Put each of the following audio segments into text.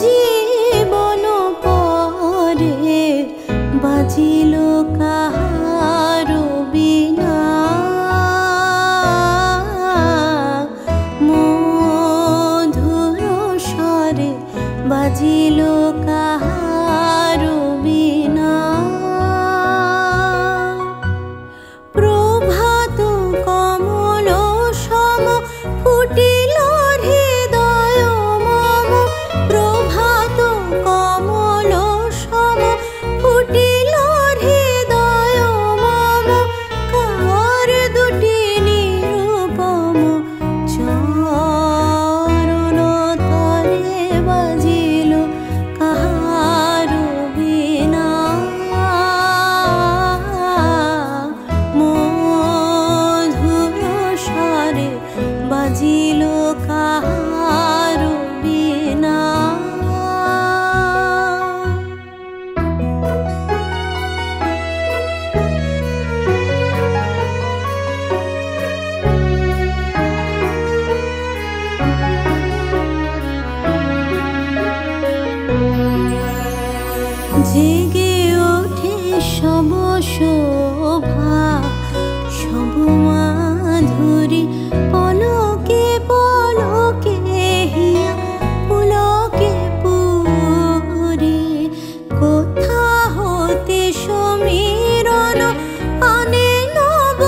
জীবন পরে বাজিল কাহারো বিনা, মধুর স্বরে বাজিল কাহারো বিনা। প্রভাত কমল সম ফুটিল হৃদয় মম, প্রভাত কমল সম ফুটিল হৃদয় মম, কার দুটি নিরুপম চরণ তলে বাজিল কাহারো বিনা, মধুর স্বরে বাজিল কাহারো বিনা। জেগে ওঠে সব শোভা সব মাধুরী, পলকে পলকে হিয়া পুলকে পুরি, কোথা হতে সমীরণ আনে নব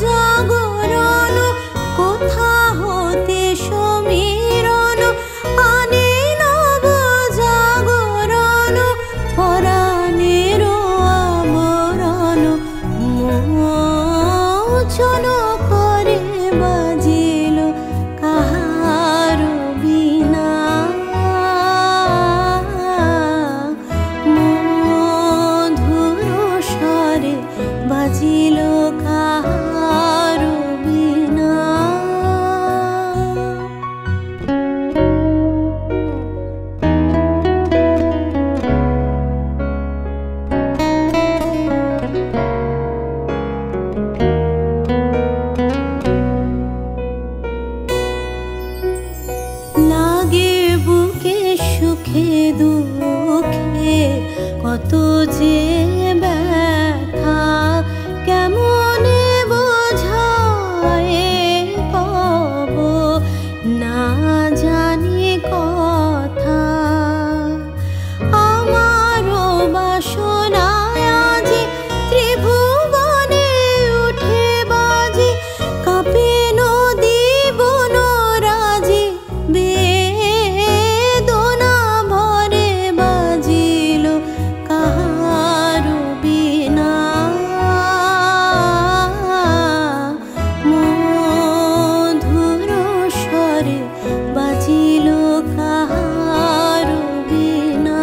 জাগরণ, কোথা হতে সমীরণ আনে নব জাগরণ, পরাণের আবরণ মোচন করে বাজিল কাহারো বিনা, মধুর স্বরে বাজিল কাহারো বিনা। লাগে বুকে সুখে দুঃখে কত যে ব্যথা, কেমনে বোঝায় কব না জানি কথা, আমারও বাসনায় আজি ত্রিভুবনে উঠে বাজি, কাঁপে নদী বন রাজি, বেদনা ভরে বাজিল কাহারো বিনা, মধুর স্বরে বাজিল কাহারো বিনা।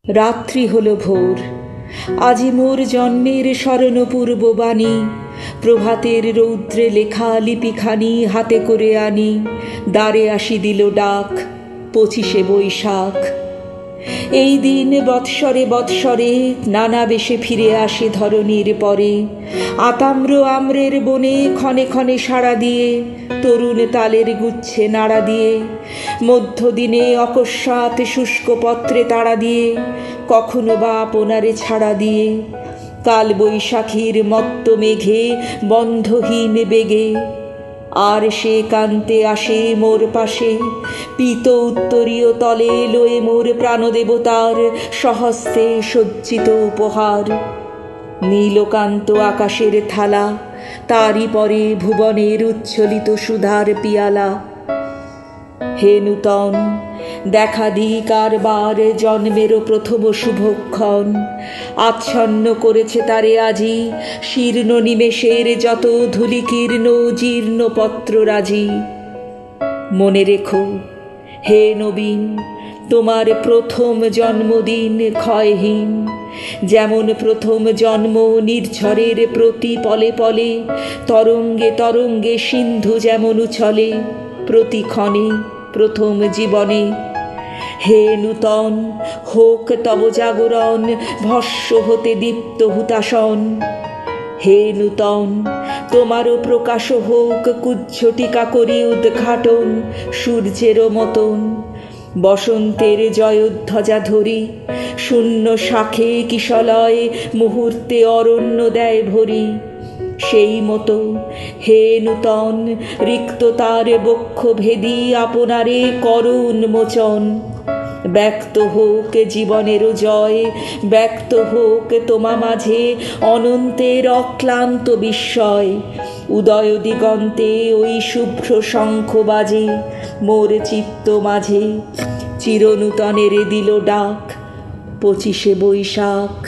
রাত্রি হল ভোর, আজি মোর জন্মের স্মরণপূর্ব বাণী, প্রভাতের রৌদ্রে লেখা লিপিখানি হাতে করে আনি, দ্বারে আসি দিল ডাক 25শে বৈশাখ। এই দিন বৎসরে বৎসরে নানা বেশে ফিরে আসে ধরণীর পরে, আতাম্র আম্রের বনে ক্ষণে ক্ষণে সাড়া দিয়ে, তরুণ তালের গুচ্ছে নাড়া দিয়ে, মধ্যদিনে অকস্মাৎ শুষ্ক পত্রে তাড়া দিয়ে, কখনো বা আপনারে ছাড়া দিয়ে, কাল বৈশাখীর মত্ত মেঘে বন্ধহীন বেগে, আর সে কান্তে আসে মোর পাশে, পীত উত্তরীয় তলে লয়ে মোর প্রাণদেবতার সহস্তে সজ্জিত উপহার। নীলকান্ত আকাশের থালা, তারই পরে ভুবনের উচ্ছ্বলিত সুধার পিয়ালা। হে নূতন, দেখা দিই কারবার জন্মেরও প্রথম শুভক্ষণ, আচ্ছন্ন করেছে তারে আজি শীর্ণ নিমেষের যত ধূলিকীর্ণ জীর্ণ পত্ররাজি। মনে রেখো হে নবীন, তোমার প্রথম জন্মদিন ক্ষয়হীন, যেমন প্রথম জন্ম নির্ঝরের প্রতি পলে পলে, তরঙ্গে তরঙ্গে সিন্ধু যেমন উছলে প্রতিক্ষণে প্রথম জীবনে। হে নূতন, হোক তব জাগরণ, ভস্ম হতে দীপ্ত হুতাসন। হে নূতন, তোমারও প্রকাশ হোক কুজ্ঝটিকা করি উদ্ঘাটন সূর্যেরও মতন। বসন্তের জয়োধ্বজা ধরি, শূন্য শাখে কিশলয় মুহূর্তে অরণ্য দেয় ভরি। সেই মতো হে নূতন, রিক্ততার বক্ষ ভেদি আপনারে কর উন্মোচন। ব্যক্ত হোক জীবনেরও জয়, ব্যক্ত হোক তোমা মাঝে অনন্তের অক্লান্ত বিস্ময়। উদয় দিগন্তে ওই শুভ্র শঙ্খ বাজে মোর চিত্ত মাঝে। চিরনূতনের দিল ডাক 25শে বৈশাখ।